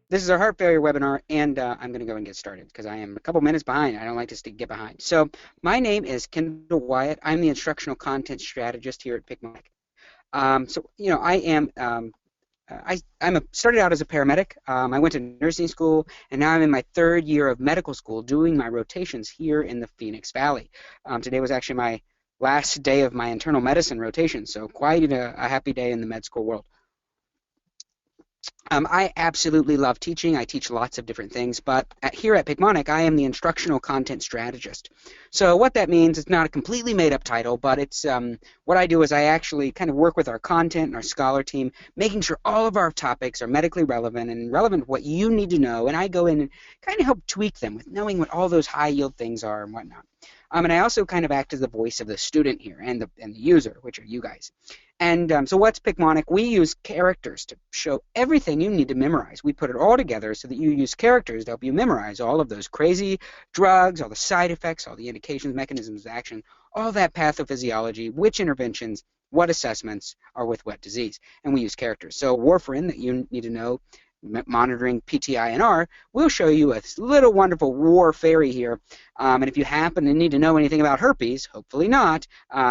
This is our heart failure webinar, and I'm going to go and get started because I am a couple minutes behind. I don't like to get behind. So my name is Kendall Wyatt. I'm the instructional content strategist here at Picmonic. I am started out as a paramedic. I went to nursing school, and now I'm in my third year of medical school doing my rotations here in the Phoenix Valley. Today was actually my last day of my internal medicine rotation, so quite a happy day in the med school world. I absolutely love teaching. I teach lots of different things, but here at Picmonic, I am the instructional content strategist. So what that means, it's not a completely made-up title, but it's what I do is I actually kind of work with our content and our scholar team, making sure all of our topics are medically relevant and relevant to what you need to know, and I go in and kind of help tweak them with knowing what all those high-yield things are and whatnot. And I also kind of act as the voice of the student here and the user, which are you guys. And so what's Picmonic? We use characters to show everything you need to memorize. We put it all together so that you use characters to help you memorize all of those crazy drugs, all the side effects, all the indications, mechanisms of action, all that pathophysiology, which interventions, what assessments are with what disease. And we use characters. So warfarin that you need to know, monitoring PTINR, we'll show you a little wonderful war fairy here. And if you happen to need to know anything about herpes, hopefully not,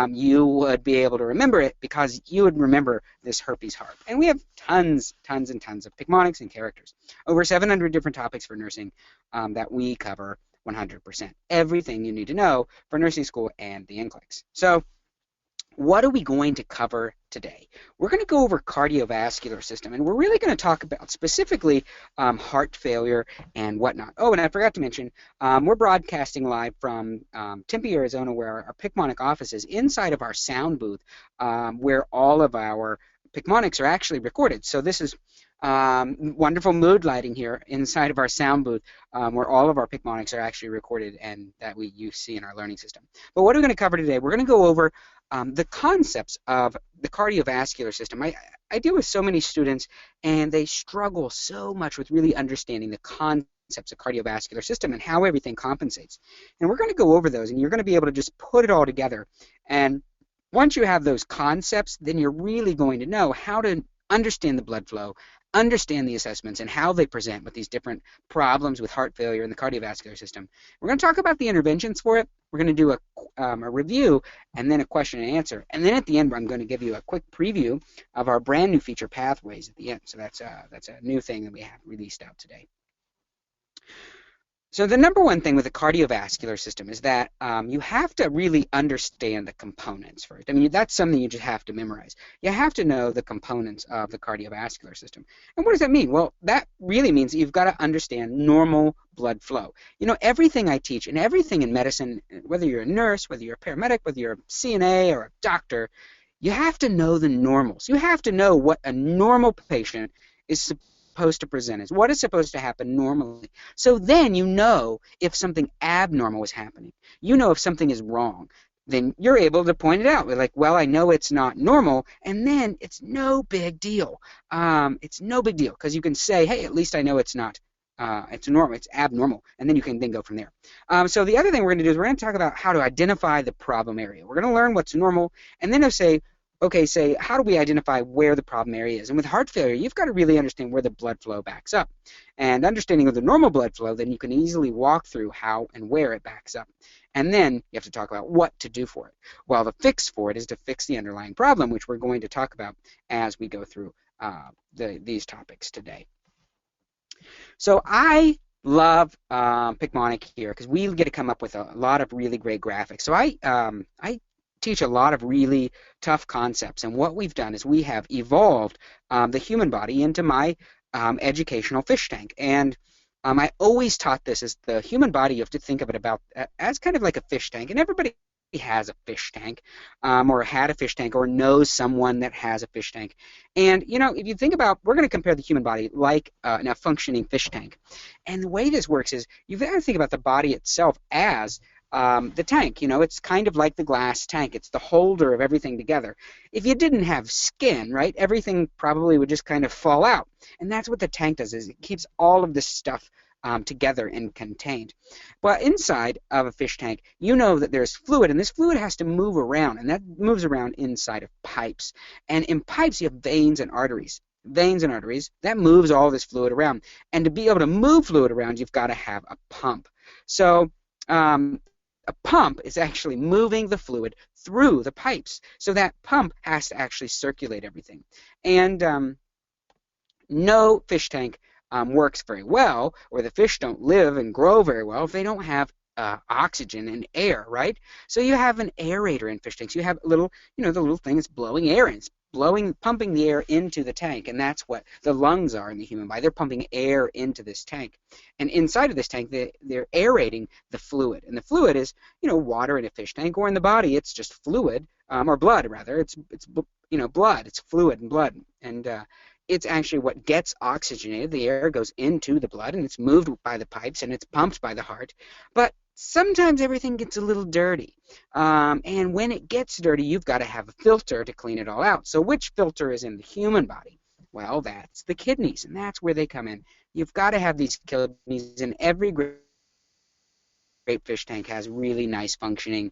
you would be able to remember it because you would remember this herpes harp. And we have tons and tons of Picmonics and characters. Over 700 different topics for nursing that we cover 100%. Everything you need to know for nursing school and the NCLEX. So what are we going to cover today? We're going to go over cardiovascular system, and we're really going to talk about specifically heart failure and whatnot. Oh, and I forgot to mention, we're broadcasting live from Tempe, Arizona, where our Picmonic office is, inside of our sound booth, where all of our Picmonics are actually recorded. So this is wonderful mood lighting here inside of our sound booth, where all of our Picmonics are actually recorded and that you see in our learning system. But what are we going to cover today? We're going to go over the concepts of the cardiovascular system. I deal with so many students, and they struggle so much with really understanding the concepts of cardiovascular system and how everything compensates. And we're going to go over those, and you're going to be able to just put it all together. And once you have those concepts, then you're really going to know how to understand the blood flow, understand the assessments, and how they present with these different problems with heart failure and the cardiovascular system. We're going to talk about the interventions for it. We're going to do a review and then a question and answer. And then at the end, I'm going to give you a quick preview of our brand new feature pathways at the end. So that's a new thing that we have released out today. So the number one thing with the cardiovascular system is that you have to really understand the components first. I mean, that's something you just have to memorize. You have to know the components of the cardiovascular system. And what does that mean? Well, that really means that you've got to understand normal blood flow. You know, everything I teach and everything in medicine, whether you're a nurse, whether you're a paramedic, whether you're a CNA or a doctor, you have to know the normals. You have to know what a normal patient is supposed to present as, what is supposed to happen normally. So then you know if something abnormal is happening. You know if something is wrong. Then you're able to point it out. We're like, well, I know it's not normal, and then it's no big deal. It's no big deal because you can say, hey, at least I know it's not. It's normal, it's abnormal, and then you can then go from there. So the other thing we're going to do is we're going to talk about how to identify the problem area. We're going to learn what's normal, and then say, okay, how do we identify where the problem area is? And with heart failure, you've got to really understand where the blood flow backs up. And understanding of the normal blood flow, then you can easily walk through how and where it backs up. And then you have to talk about what to do for it. Well, the fix for it is to fix the underlying problem, which we're going to talk about as we go through these topics today. So I love Picmonic here because we get to come up with a lot of really great graphics. So I teach a lot of really tough concepts, and what we've done is we have evolved the human body into my educational fish tank. And I always taught this as the human body. You have to think of it as kind of like a fish tank, and everybody has a fish tank, or had a fish tank, or knows someone that has a fish tank. And you know, if you think about, we're going to compare the human body like a functioning fish tank. And the way this works is you've got to think about the body itself as the tank. You know, it's kind of like the glass tank. It's the holder of everything together. If you didn't have skin, right, everything probably would just kind of fall out. And that's what the tank does, is it keeps all of this stuff together and contained. But inside of a fish tank, you know that there's fluid, and this fluid has to move around, and that moves around inside of pipes. And in pipes, you have veins and arteries. veins and arteries, that moves all this fluid around. And to be able to move fluid around, you've got to have a pump. So a pump is actually moving the fluid through the pipes. So that pump has to actually circulate everything. And no fish tank works very well, or the fish don't live and grow very well if they don't have oxygen and air, right? So you have an aerator in fish tanks. You have a little, the little thing is blowing air in. It's pumping the air into the tank, and that's what the lungs are in the human body. They're pumping air into this tank, and inside of this tank, they're aerating the fluid, and the fluid is, water in a fish tank, or in the body, it's just fluid, or blood rather. It's blood. It's fluid and blood, and it's actually what gets oxygenated. The air goes into the blood, and it's moved by the pipes, and it's pumped by the heart. But sometimes everything gets a little dirty. And when it gets dirty, you've got to have a filter to clean it all out. So which filter is in the human body? Well, that's the kidneys, and that's where they come in. You've got to have these kidneys, and every great fish tank has really nice functioning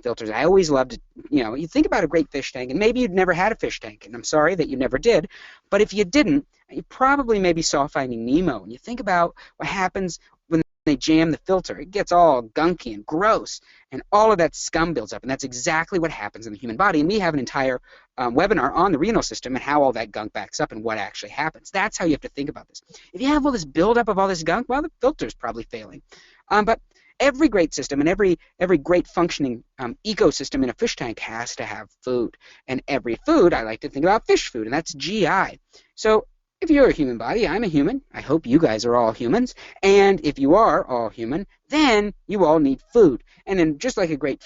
filters. I always loved to, you think about a great fish tank, and maybe you'd never had a fish tank, and I'm sorry that you never did, but if you didn't, you probably maybe saw Finding Nemo, and you think about what happens when they jam the filter. It gets all gunky and gross, and all of that scum builds up, and that's exactly what happens in the human body, and we have an entire webinar on the renal system and how all that gunk backs up and what actually happens. That's how you have to think about this. If you have all this buildup of all this gunk, well, the filter's probably failing. But every great system and every great functioning ecosystem in a fish tank has to have food. And every food, I like to think about fish food, and that's GI. So if you're a human body, I'm a human. I hope you guys are all humans. And if you are all human, then you all need food. And then just like a great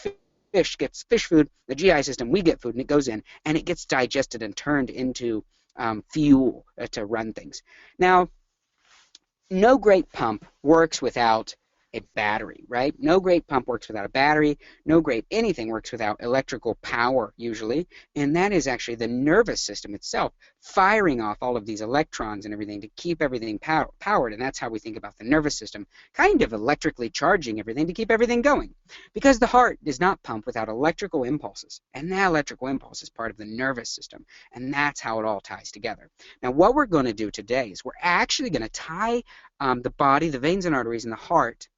fish gets fish food, the GI system, we get food, and it goes in, and it gets digested and turned into fuel to run things. Now, no great pump works without a battery, right? No great pump works without a battery. No great anything works without electrical power, usually. And that is actually the nervous system itself firing off all of these electrons and everything to keep everything powered. And that's how we think about the nervous system, kind of electrically charging everything to keep everything going. Because the heart does not pump without electrical impulses. And that electrical impulse is part of the nervous system. And that's how it all ties together. Now, what we're going to do today is we're actually going to tie the body, the veins and arteries, and the heart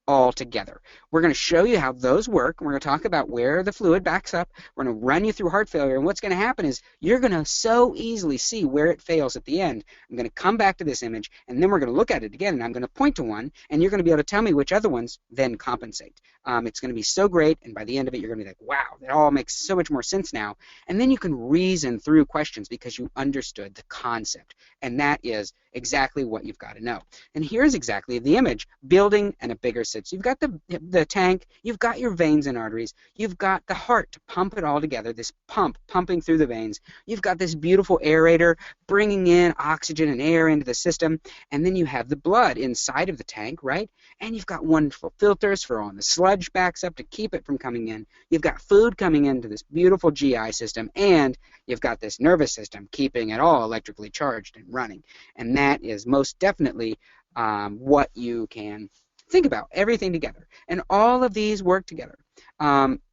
all together. We're going to show you how those work, and we're going to talk about where the fluid backs up. We're going to run you through heart failure, and what's going to happen is you're going to so easily see where it fails at the end. I'm going to come back to this image, and then we're going to look at it again, and I'm going to point to one, and you're going to be able to tell me which other ones then compensate. It's going to be so great, and by the end of it, you're going to be like, wow, that all makes so much more sense now. And then you can reason through questions because you understood the concept, and that is exactly what you've got to know. And here's exactly the image, building and a bigger system. So you've got the tank, you've got your veins and arteries, you've got the heart to pump it all together, this pump pumping through the veins, you've got this beautiful aerator bringing in oxygen and air into the system, and then you have the blood inside of the tank, right? And you've got wonderful filters for all the sludge backs up to keep it from coming in. You've got food coming into this beautiful GI system, and you've got this nervous system keeping it all electrically charged and running. And that is most definitely what you can think about, everything together. And all of these work together.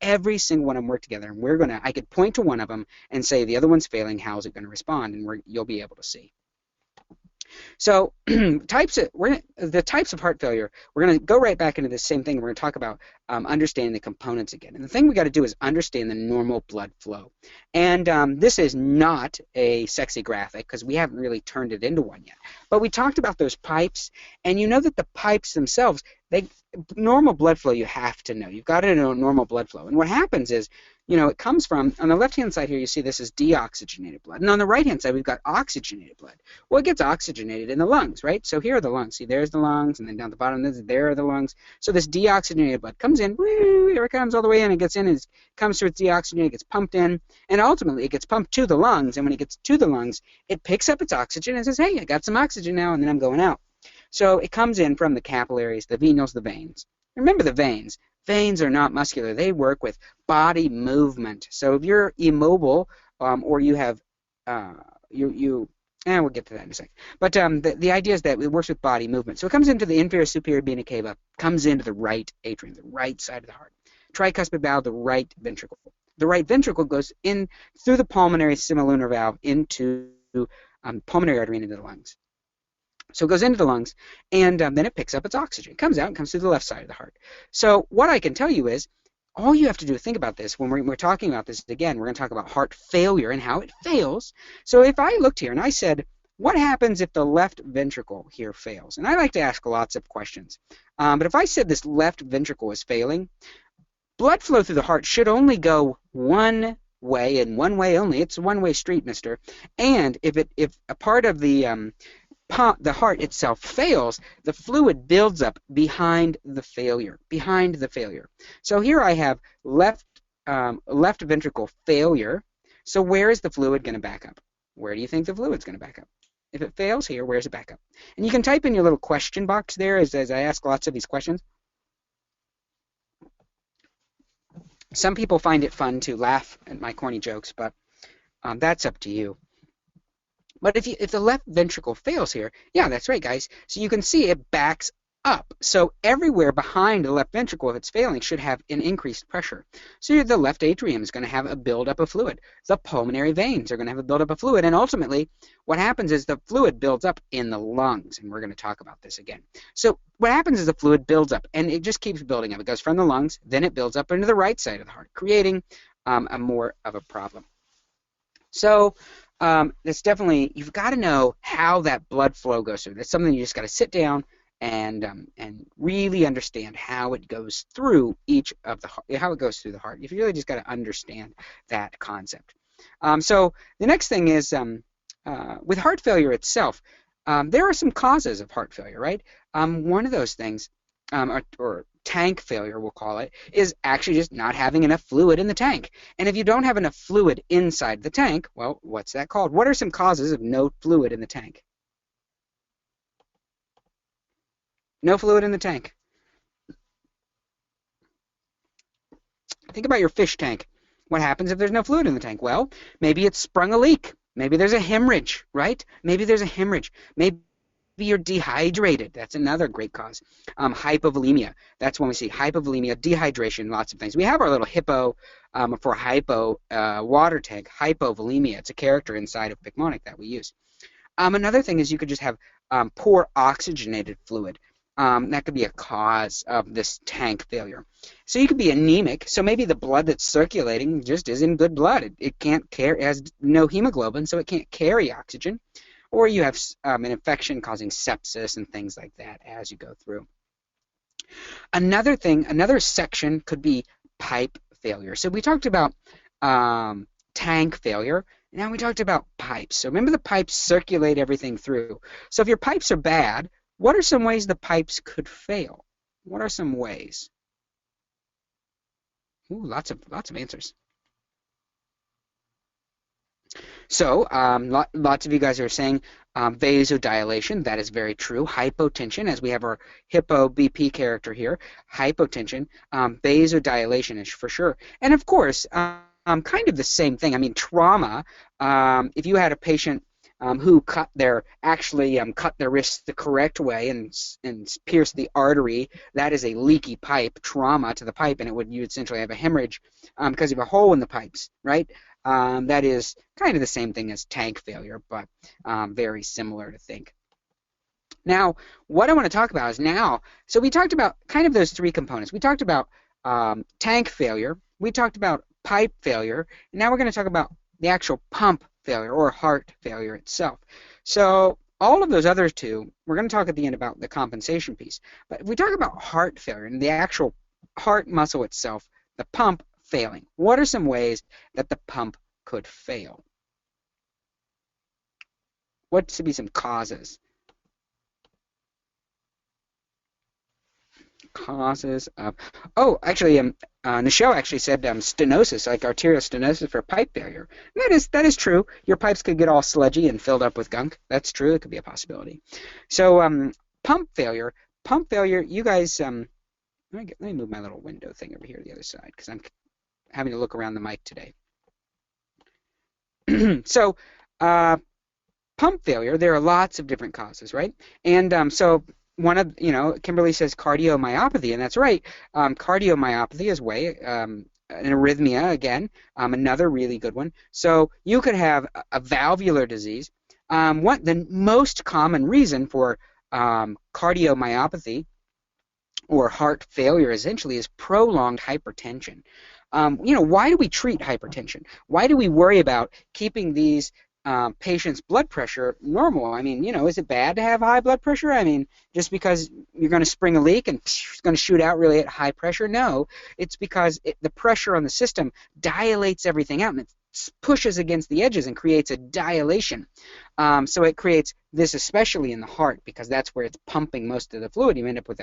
Every single one of them work together. And I could point to one of them and say the other one's failing, how is it going to respond? And you'll be able to see. So the types of heart failure, we're going to go right back into the same thing. We're going to talk about understanding the components again. And the thing we got to do is understand the normal blood flow. And this is not a sexy graphic because we haven't really turned it into one yet. But we talked about those pipes, and you know that the pipes themselves, normal blood flow you have to know. You've got to know normal blood flow. And what happens is, it comes from, on the left-hand side here, you see this is deoxygenated blood. And on the right-hand side, we've got oxygenated blood. Well, it gets oxygenated in the lungs, right? So here are the lungs. See, there's the lungs, and then down the bottom, there are the lungs. So this deoxygenated blood comes in, here it comes all the way in, it gets in, it comes through, it's deoxygenated, it gets pumped in, and ultimately it gets pumped to the lungs, and when it gets to the lungs, it picks up its oxygen and says, hey, I got some oxygen now, and then I'm going out. So it comes in from the capillaries, the venules, the veins. Remember the veins. Veins are not muscular. They work with body movement. So if you're immobile or you have, we'll get to that in a second. But the idea is that it works with body movement. So it comes into the inferior superior vena cava, comes into the right atrium, the right side of the heart. Tricuspid valve, the right ventricle. The right ventricle goes in through the pulmonary semilunar valve into pulmonary artery and into the lungs. So it goes into the lungs, and then it picks up its oxygen. It comes out and comes through the left side of the heart. So what I can tell you is, all you have to do is think about this. When we're talking about this again, we're going to talk about heart failure and how it fails. So if I looked here and I said, what happens if the left ventricle here fails? And I like to ask lots of questions. But if I said this left ventricle is failing, blood flow through the heart should only go one way and one way only. It's a one-way street, mister. And if a part of the heart itself fails, the fluid builds up behind the failure. So here I have left ventricle failure. So where is the fluid going to back up? Where do you think the fluid's going to back up? If it fails here, where's it back up? And you can type in your little question box there as I ask lots of these questions. Some people find it fun to laugh at my corny jokes, but that's up to you. But if the left ventricle fails here, yeah, that's right, guys. So you can see it backs up. So everywhere behind the left ventricle, if it's failing, should have an increased pressure. So the left atrium is going to have a buildup of fluid. The pulmonary veins are going to have a buildup of fluid. And ultimately, what happens is the fluid builds up in the lungs. And we're going to talk about this again. So what happens is the fluid builds up, and it just keeps building up. It goes from the lungs, then it builds up into the right side of the heart, creating a more of a problem. So that's definitely, you've got to know how that blood flow goes through. That's something you just got to sit down and really understand how it goes through how it goes through the heart. You've really just got to understand that concept. So the next thing is with heart failure itself, there are some causes of heart failure, right? One of those things, or tank failure, we'll call it, is actually just not having enough fluid in the tank. And if you don't have enough fluid inside the tank, well, what's that called? What are some causes of no fluid in the tank? No fluid in the tank. Think about your fish tank. What happens if there's no fluid in the tank? Well, maybe it's sprung a leak. Maybe there's a hemorrhage, right? Maybe there's a hemorrhage. Maybe you're dehydrated. That's another great cause. Hypovolemia. That's when we see hypovolemia, dehydration, lots of things. We have our little hippo for hypo water tank, hypovolemia. It's a character inside of Picmonic that we use. Another thing is you could just have poor oxygenated fluid. That could be a cause of this tank failure. So you could be anemic. So maybe the blood that's circulating just isn't good blood. It can't carry, it has no hemoglobin, so it can't carry oxygen. Or you have an infection causing sepsis and things like that as you go through. Another thing, another section could be pipe failure. So we talked about tank failure. Now we talked about pipes. So remember, the pipes circulate everything through. So if your pipes are bad, what are some ways the pipes could fail? What are some ways? Ooh, lots of answers. So lots of you guys are saying vasodilation. That is very true. Hypotension, as we have our hippo BP character here. Hypotension, vasodilation is for sure. And of course, kind of the same thing. I mean, trauma. If you had a patient who cut their wrists the correct way and pierced the artery, that is a leaky pipe, trauma to the pipe, and you would essentially have a hemorrhage because of a hole in the pipes, right? That is kind of the same thing as tank failure, but very similar to think. Now, what I want to talk about is so we talked about kind of those three components. We talked about tank failure, we talked about pipe failure, and now we're going to talk about the actual pump failure or heart failure itself. So all of those other two, we're going to talk at the end about the compensation piece. But if we talk about heart failure and the actual heart muscle itself, the pump failing, what are some ways that the pump could fail? What should be some causes? Causes of, actually, Nichelle actually said stenosis, like arterial stenosis for pipe failure. That is true. Your pipes could get all sludgy and filled up with gunk. That's true. It could be a possibility. So pump failure, you guys, let me move my little window thing over here to the other side because I'm having to look around the mic today. So pump failure, there are lots of different causes, right? And so one of, Kimberly says cardiomyopathy, and that's right. Cardiomyopathy is an arrhythmia, again, another really good one. So you could have a valvular disease. The most common reason for cardiomyopathy or heart failure essentially is prolonged hypertension. Why do we treat hypertension? Why do we worry about keeping these patients' blood pressure normal? I mean, is it bad to have high blood pressure? I mean, just because you're going to spring a leak and it's going to shoot out really at high pressure? No, it's because the pressure on the system dilates everything out and it pushes against the edges and creates a dilation. So it creates this, especially in the heart, because that's where it's pumping most of the fluid. You end up with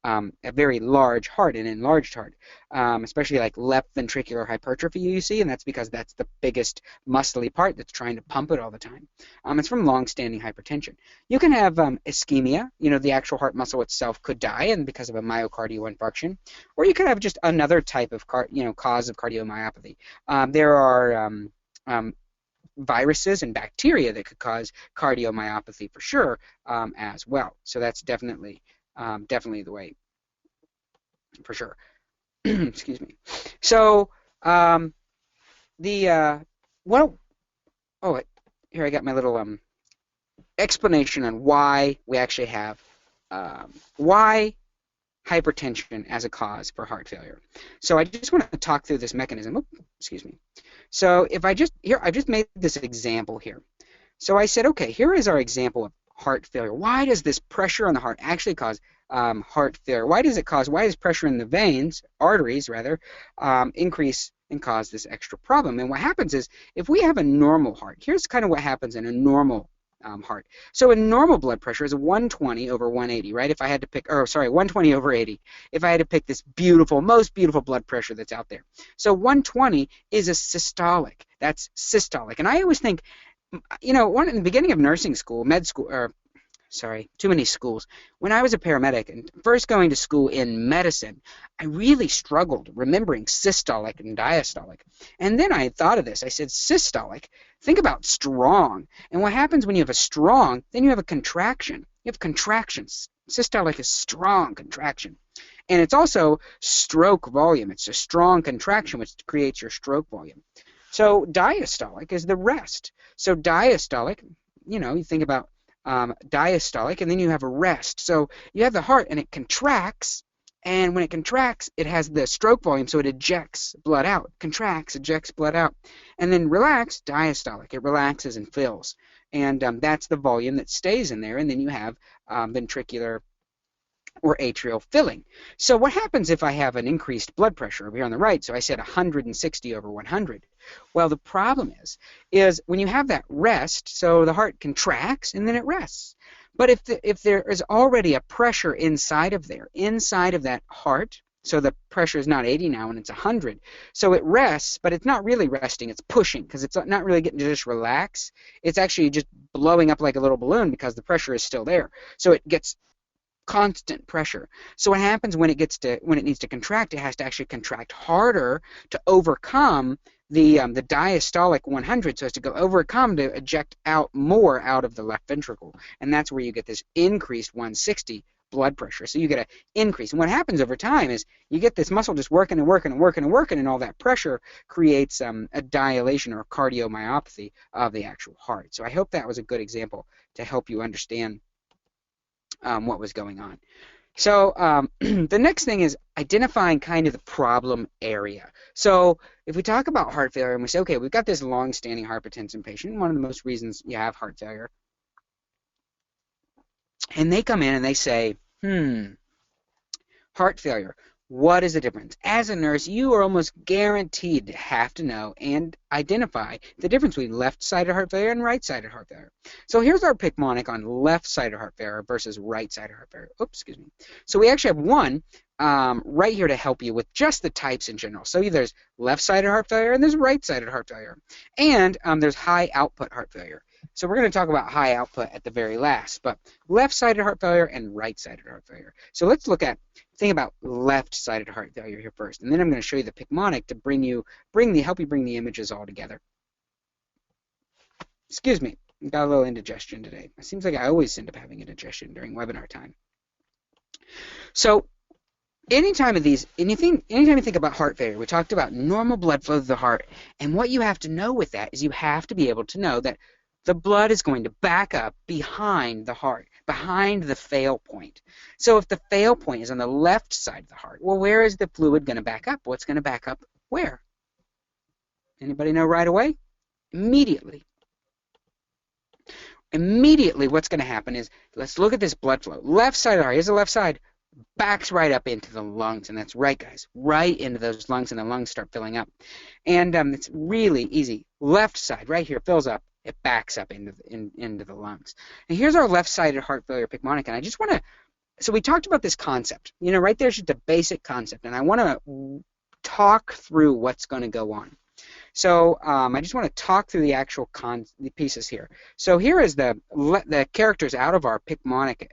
a very large heart, an enlarged heart, especially like left ventricular hypertrophy you see, and that's because that's the biggest muscly part that's trying to pump it all the time. It's from long-standing hypertension. You can have ischemia, the actual heart muscle itself could die, and because of a myocardial infarction, or you could have just another type of cause of cardiomyopathy. There are viruses and bacteria that could cause cardiomyopathy for sure as well. So that's definitely the way for sure. Excuse me. So here I got my little explanation on why we actually have why hypertension as a cause for heart failure. So I just want to talk through this mechanism. Oops, excuse me. So if I just made this example here. So I said, okay, here is our example of heart failure. Why does this pressure on the heart actually cause heart failure? Why does pressure in the veins, arteries rather, increase and cause this extra problem? And what happens is, if we have a normal heart, here's kind of what happens in a normal heart. So a normal blood pressure is 120 over 180, right? If I had to pick, 120 over 80. If I had to pick this most beautiful blood pressure that's out there. So 120 is a systolic. That's systolic. And I always think, in the beginning of nursing school, too many schools. When I was a paramedic and first going to school in medicine, I really struggled remembering systolic and diastolic. And then I thought of this. I said, systolic, think about strong. And what happens when you have a strong, then you have a contraction. You have contractions. Systolic is strong contraction. And it's also stroke volume. It's a strong contraction which creates your stroke volume. So diastolic is the rest. So diastolic, you think about diastolic, and then you have a rest. So you have the heart, and it contracts, and when it contracts, it has the stroke volume, so it ejects blood out. Contracts, ejects blood out. And then relax, diastolic. It relaxes and fills. And that's the volume that stays in there, and then you have ventricular or atrial filling. So what happens if I have an increased blood pressure over here on the right? So I said 160 over 100. Well, the problem is when you have that rest, so the heart contracts and then it rests. But if there is already a pressure inside of that heart, so the pressure is not 80 now and it's 100, so it rests, but it's not really resting, it's pushing, because it's not really getting to just relax. It's actually just blowing up like a little balloon because the pressure is still there. So it gets constant pressure. So what happens when it needs to contract, it has to actually contract harder to overcome the diastolic 100, so it has to overcome to eject out more out of the left ventricle, and that's where you get this increased 160 blood pressure. So you get an increase, and what happens over time is you get this muscle just working and working and working and working, and all that pressure creates a dilation or cardiomyopathy of the actual heart. So I hope that was a good example to help you understand what was going on. So the next thing is identifying kind of the problem area. So if we talk about heart failure and we say, okay, we've got this long-standing hypertension patient, one of the most reasons you have heart failure, and they come in and they say, heart failure, what is the difference? As a nurse, you are almost guaranteed to have to know and identify the difference between left-sided heart failure and right-sided heart failure. So here's our Picmonic on left-sided heart failure versus right-sided heart failure. Oops, excuse me. So we actually have one right here to help you with just the types in general. So there's left-sided heart failure and there's right-sided heart failure. And there's high-output heart failure. So we're going to talk about high output at the very last, but left-sided heart failure and right-sided heart failure. So let's think about left-sided heart failure here first, and then I'm going to show you the Picmonic to help you bring the images all together. Excuse me, got a little indigestion today. It seems like I always end up having indigestion during webinar time. So anytime you think about heart failure, we talked about normal blood flow to the heart, and what you have to know with that is you have to be able to know that the blood is going to back up behind the heart, behind the fail point. So if the fail point is on the left side of the heart, well, where is the fluid going to back up? Well, it's going to back up where? Anybody know right away? Immediately. Immediately what's going to happen is, let's look at this blood flow. Left side of the heart, here's the left side, backs right up into the lungs, and that's right, guys, right into those lungs, and the lungs start filling up. And it's really easy. Left side, right here, fills up. It backs up into the lungs. And here's our left-sided heart failure Picmonic, and I just want to, so we talked about this concept. You know, right there's just a basic concept, and I want to talk through what's going to go on. So I just want to talk through the actual the pieces here. So here is the characters out of our Picmonic,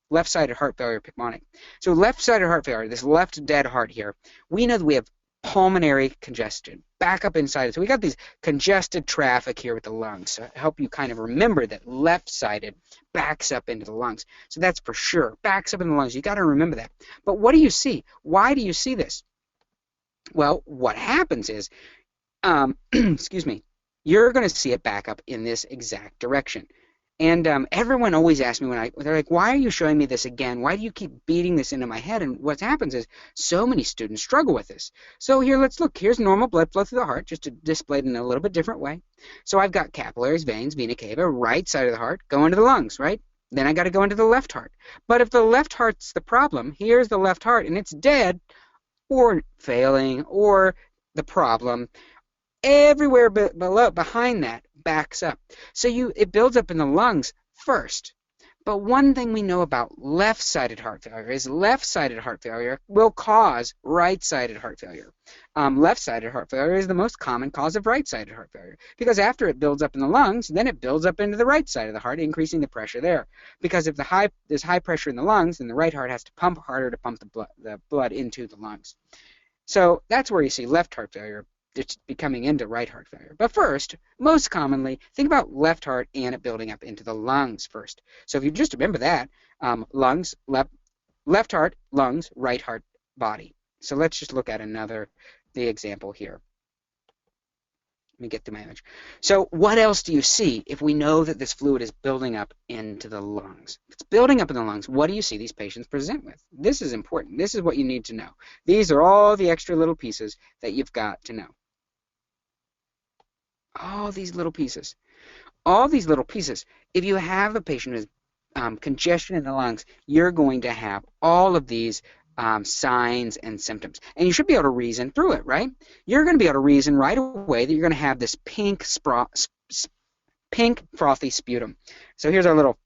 left-sided heart failure Picmonic. So left-sided heart failure, this left dead heart here, we know that we have pulmonary congestion, back up inside it. So we got these congested traffic here with the lungs. So help you kind of remember that left-sided backs up into the lungs. So that's for sure, backs up in the lungs. You got to remember that. But what do you see? Why do you see this? Well, what happens is, excuse me, you're going to see it back up in this exact direction. And everyone always asks me they're like, why are you showing me this again? Why do you keep beating this into my head? And what happens is so many students struggle with this. So here, let's look. Here's normal blood flow through the heart, just displayed in a little bit different way. So I've got capillaries, veins, vena cava, right side of the heart, go into the lungs, right? Then I got to go into the left heart. But if the left heart's the problem, here's the left heart, and it's dead or failing or the problem, everywhere below, behind that, backs up. So it builds up in the lungs first. But one thing we know about left-sided heart failure is left-sided heart failure will cause right-sided heart failure. Left-sided heart failure is the most common cause of right-sided heart failure because after it builds up in the lungs, then it builds up into the right side of the heart, increasing the pressure there. Because if there's high pressure in the lungs, then the right heart has to pump harder to pump the blood into the lungs. So that's where you see left heart failure. It's becoming into right heart failure. But first, most commonly, think about left heart and it building up into the lungs first. So if you just remember that, lungs, left heart, lungs, right heart, body. So let's just look at the example here. Let me get to my image. So what else do you see if we know that this fluid is building up into the lungs? If it's building up in the lungs, what do you see these patients present with? This is important. This is what you need to know. These are all the extra little pieces that you've got to know. All these little pieces. All these little pieces. If you have a patient with congestion in the lungs, you're going to have all of these signs and symptoms. And you should be able to reason through it, right? You're going to be able to reason right away that you're going to have this pink frothy sputum. So here's our little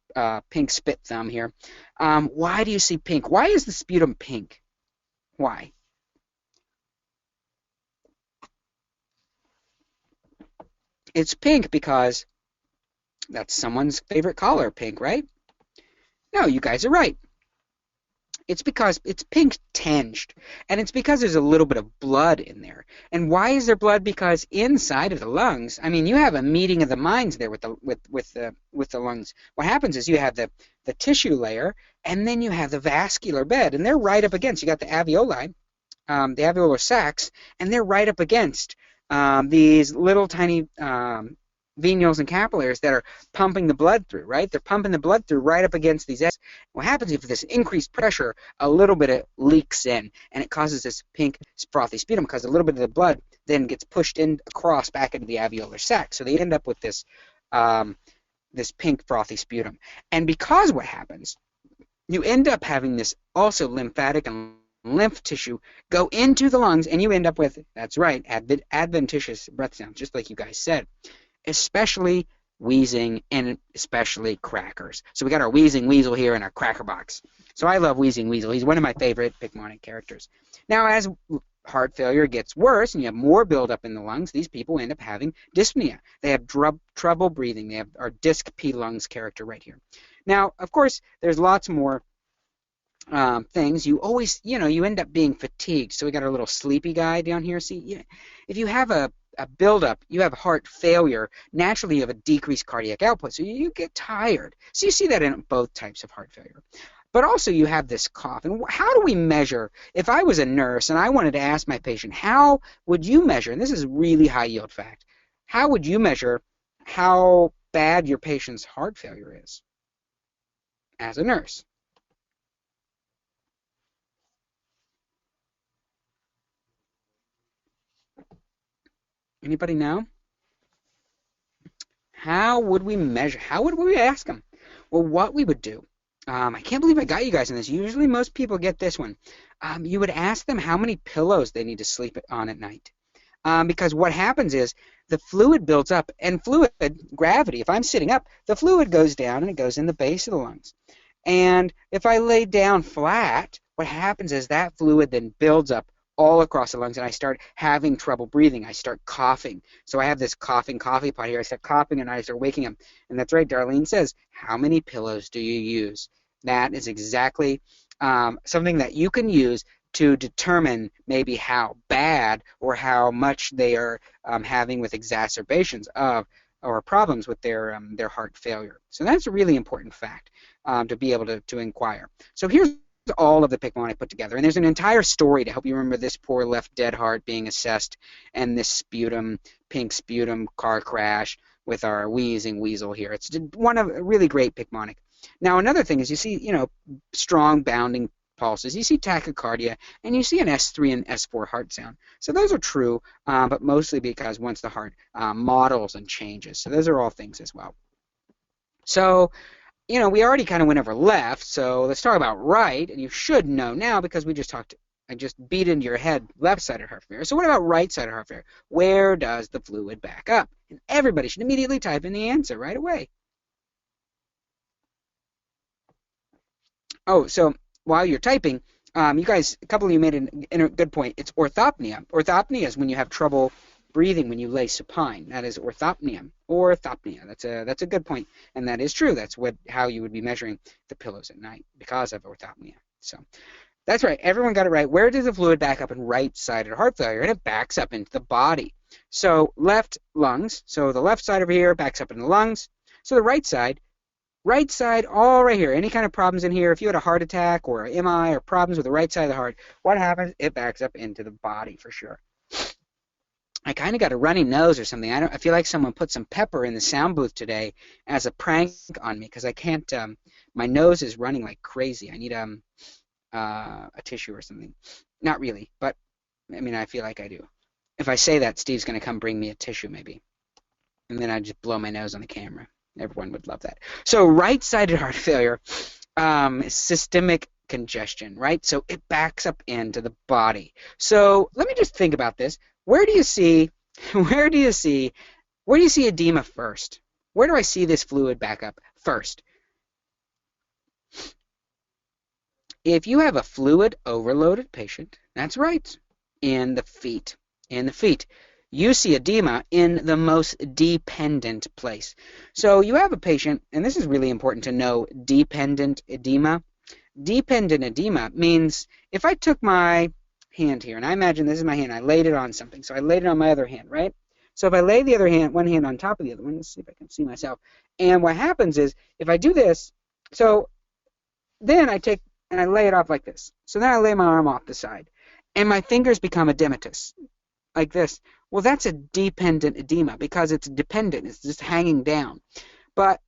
pink spit thumb here. Why do you see pink? Why is the sputum pink? Why? It's pink because that's someone's favorite color, pink, right? No, you guys are right. It's because it's pink tinged, and it's because there's a little bit of blood in there. And why is there blood? Because inside of the lungs, I mean, you have a meeting of the minds there with the lungs. What happens is you have the tissue layer, and then you have the vascular bed, and they're right up against. You got the alveoli, the alveolar sacs, and they're right up against these little tiny venules and capillaries that are pumping the blood through, right? They're pumping the blood through right up against these. What happens if this increased pressure, a little bit of leaks in, and it causes this pink frothy sputum because a little bit of the blood then gets pushed in across back into the alveolar sac. So they end up with this this pink frothy sputum. And because what happens, you end up having this also lymphatic and lymph tissue go into the lungs, and you end up with, that's right, adventitious breath sounds, just like you guys said. Especially wheezing and especially crackers. So we got our wheezing weasel here in our cracker box. So I love wheezing weasel. He's one of my favorite Picmonic characters. Now, as heart failure gets worse and you have more buildup in the lungs, these people end up having dyspnea. They have trouble breathing. They have our disc P lungs character right here. Now, of course, there's lots more things. You always, you end up being fatigued. So we got our little sleepy guy down here. See, if you have a buildup, you have heart failure, naturally you have a decreased cardiac output, so you get tired. So you see that in both types of heart failure. But also you have this cough. And how do we measure? If I was a nurse and I wanted to ask my patient, how would you measure, and this is really high yield fact, how would you measure how bad your patient's heart failure is as a nurse. Anybody know? How would we measure? How would we ask them? Well, what we would do, I can't believe I got you guys in this. Usually most people get this one. You would ask them how many pillows they need to sleep on at night. Because what happens is the fluid builds up, and fluid, gravity, if I'm sitting up, the fluid goes down and it goes in the base of the lungs. And if I lay down flat, what happens is that fluid then builds up all across the lungs, and I start having trouble breathing. I start coughing. So I have this coughing coffee pot here. I start coughing, and I start waking up. And that's right, Darlene says, how many pillows do you use? That is exactly something that you can use to determine maybe how bad or how much they are having with exacerbations of or problems with their heart failure. So that's a really important fact to be able to inquire. So here's all of the Picmonic put together, and there's an entire story to help you remember this poor left dead heart being assessed and this sputum, pink sputum car crash with our wheezing weasel here. It's one of a really great Picmonic. Now another thing is you see, strong bounding pulses, you see tachycardia, and you see an S3 and S4 heart sound. So those are true, but mostly because once the heart models and changes. So those are all things as well. So we already kind of went over left, so let's talk about right, and you should know now because I just beat into your head left-sided heart failure. So what about right-sided heart failure? Where does the fluid back up? And everybody should immediately type in the answer right away. Oh, so while you're typing, you guys, a couple of you made a good point. It's orthopnea. Orthopnea is when you have trouble breathing when you lay supine. That is orthopnea. Orthopnea. That's a good point, and that is true. That's how you would be measuring the pillows at night because of orthopnea. So that's right. Everyone got it right. Where does the fluid back up in right-sided heart failure? And it backs up into the body. So left lungs. So the left side over here backs up in the lungs. So the right side, all right here. Any kind of problems in here, if you had a heart attack or an MI or problems with the right side of the heart, what happens? It backs up into the body for sure. I kind of got a runny nose or something. I feel like someone put some pepper in the sound booth today as a prank on me because I can't. My nose is running like crazy. I need a tissue or something. Not really, but I mean I feel like I do. If I say that, Steve's going to come bring me a tissue maybe, and then I just blow my nose on the camera. Everyone would love that. So right-sided heart failure, systemic congestion, right? So it backs up into the body. So let me just think about this. Where do you see edema first? Where do I see this fluid back up first? If you have a fluid overloaded patient, that's right, in the feet. You see edema in the most dependent place. So you have a patient, and this is really important to know, dependent edema. Dependent edema means if I took my hand here, and I imagine this is my hand, I laid it on something. So I laid it on my other hand, right? So if I lay the other hand, one hand on top of the other one, let's see if I can see myself. And what happens is, if I do this, so then I take and I lay it off like this. So then I lay my arm off the side, and my fingers become edematous, like this. Well, that's a dependent edema because it's dependent. It's just hanging down. But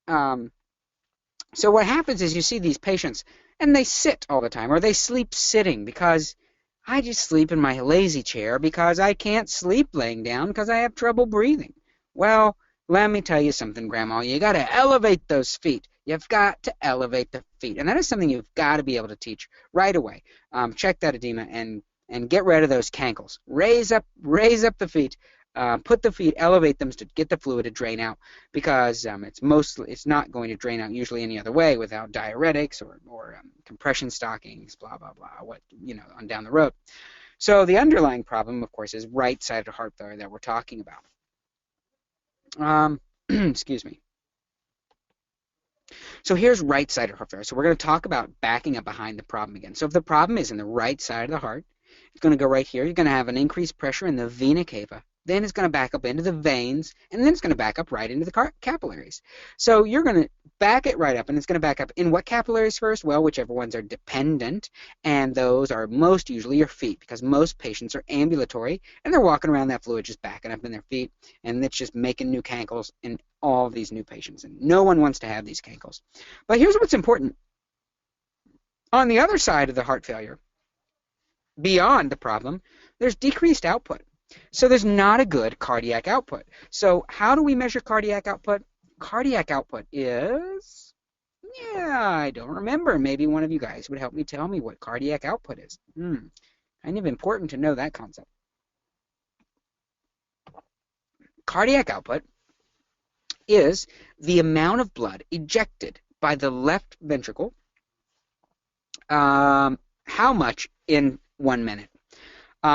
so what happens is you see these patients, and they sit all the time, or they sleep sitting because I just sleep in my lazy chair because I can't sleep laying down because I have trouble breathing. Well, let me tell you something, Grandma. You got to elevate those feet. You've got to elevate the feet, and that is something you've got to be able to teach right away. Check that edema and get rid of those cankles. Raise up the feet. Put the feet, elevate them to get the fluid to drain out because it's not going to drain out usually any other way without diuretics or compression stockings, blah blah blah. On down the road. So the underlying problem, of course, is right-sided heart failure that we're talking about. Excuse me. So here's right-sided heart failure. So we're going to talk about backing up behind the problem again. So if the problem is in the right side of the heart, it's going to go right here. You're going to have an increased pressure in the vena cava. then it's going to back up into the veins, and then it's going to back up right into the capillaries. So you're going to back it right up, and it's going to back up in what capillaries first? Well, whichever ones are dependent, and those are most usually your feet, because most patients are ambulatory, and they're walking around that fluid just backing up in their feet, and it's just making new cankles in all of these new patients, and no one wants to have these cankles. But here's what's important. On the other side of the heart failure, beyond the problem, there's decreased output. So there's not a good cardiac output. So how do we measure cardiac output? Cardiac output is, I don't remember. Maybe one of you guys would help me tell me what cardiac output is. Kind of important to know that concept. Cardiac output is the amount of blood ejected by the left ventricle, how much in 1 minute.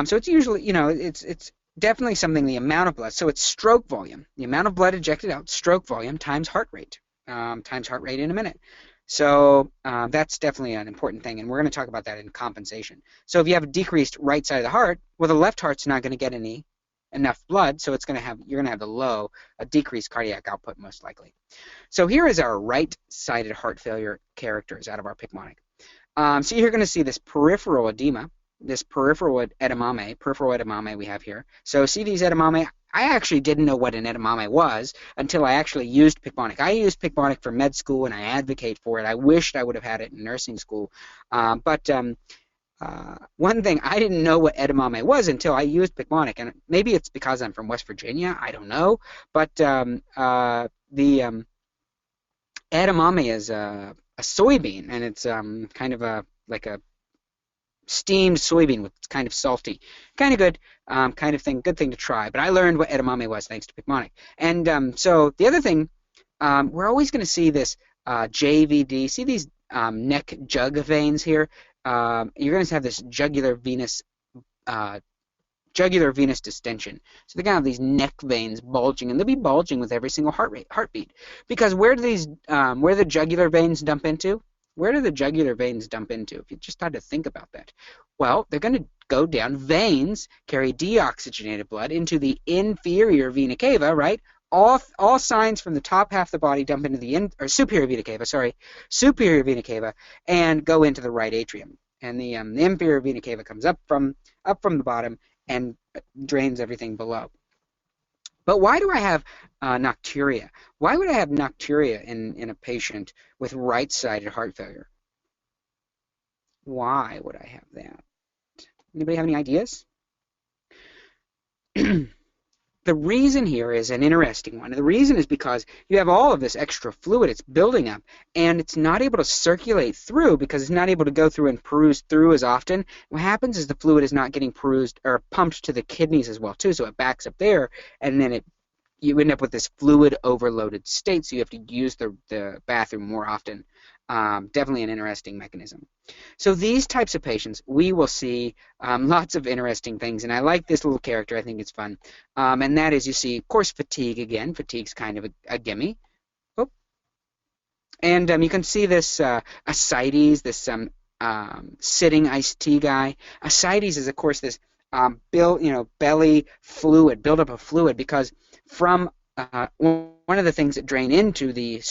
So it's usually, it's definitely something, the amount of blood. So it's stroke volume, the amount of blood ejected out, stroke volume times heart rate in a minute. So that's definitely an important thing, and we're going to talk about that in compensation. So if you have a decreased right side of the heart, well, the left heart's not going to get enough blood, so you're going to have a decreased cardiac output most likely. So here is our right-sided heart failure characters out of our Picmonic. So you're going to see this peripheral edema, this peripheral edamame we have here. So see these edamame? I actually didn't know what an edamame was until I actually used Picmonic. I used Picmonic for med school, and I advocate for it. I wished I would have had it in nursing school. But one thing, I didn't know what edamame was until I used Picmonic, and maybe it's because I'm from West Virginia, I don't know. But the edamame is a soybean, and it's kind of like a steamed soybean with kind of salty, kind of good, good thing to try. But I learned what edamame was thanks to Picmonic. And so the other thing, we're always going to see this JVD. See these neck jug veins here? You're going to have this jugular venous distension. So they're going to have these neck veins bulging, and they'll be bulging with every single heartbeat. Because where do the jugular veins dump into? Where do the jugular veins dump into? If you just had to think about that. Well, they're going to go down. Veins carry deoxygenated blood into the inferior vena cava, right? All signs from the top half of the body dump into the superior vena cava, and go into the right atrium. And the inferior vena cava comes up from the bottom and drains everything below. But why do I have nocturia? Why would I have nocturia in a patient with right-sided heart failure? Why would I have that? Anybody have any ideas? The reason here is an interesting one. The reason is because you have all of this extra fluid. It's building up, and it's not able to circulate through because it's not able to go through and peruse through as often. What happens is the fluid is not getting perused or pumped to the kidneys as well, too, so it backs up there, and then you end up with this fluid overloaded state, so you have to use the bathroom more often. Definitely an interesting mechanism. So these types of patients, we will see lots of interesting things, and I like this little character. I think it's fun. And that is, you see, of course, fatigue again. Fatigue's kind of a gimme. Oh. And you can see this ascites, this sitting iced tea guy. Ascites is, of course, this belly fluid, buildup of fluid, because from one of the things that drain into the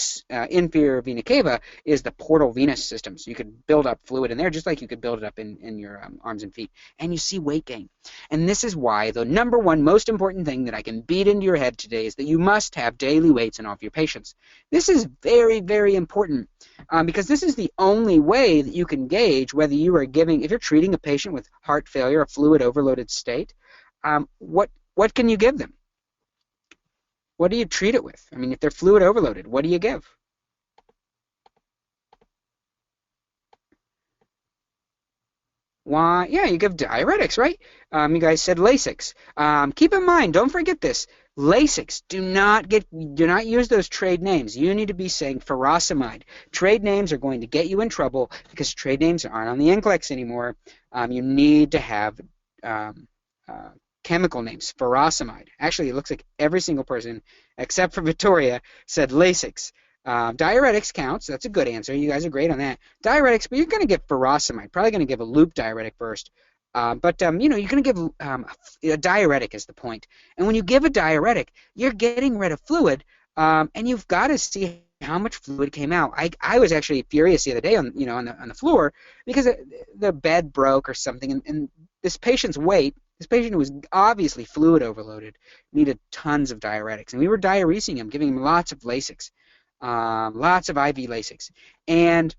inferior vena cava is the portal venous system. So you could build up fluid in there just like you could build it up in your arms and feet. And you see weight gain. And this is why the number one most important thing that I can beat into your head today is that you must have daily weights in all of your patients. This is very, very important because this is the only way that you can gauge whether you are giving, if you're treating a patient with heart failure, a fluid overloaded state, what can you give them? What do you treat it with? I mean, if they're fluid overloaded, what do you give? Why? Yeah, you give diuretics, right? You guys said Lasix. Keep in mind, don't forget this. Lasix, do not use those trade names. You need to be saying furosemide. Trade names are going to get you in trouble because trade names aren't on the NCLEX anymore. You need to have chemical names, furosemide. Actually, it looks like every single person, except for Victoria, said Lasix. Diuretics counts. That's a good answer. You guys are great on that. Diuretics, but you're going to get furosemide. Probably going to give a loop diuretic first. You know, you're going to give a diuretic is the point. And when you give a diuretic, you're getting rid of fluid, and you've got to see how much fluid came out. I was actually furious the other day on, you know, on the floor because the bed broke or something, and this patient's weight, this patient who was obviously fluid overloaded, needed tons of diuretics, and we were diuresing him, giving him lots of Lasix, lots of IV Lasix, and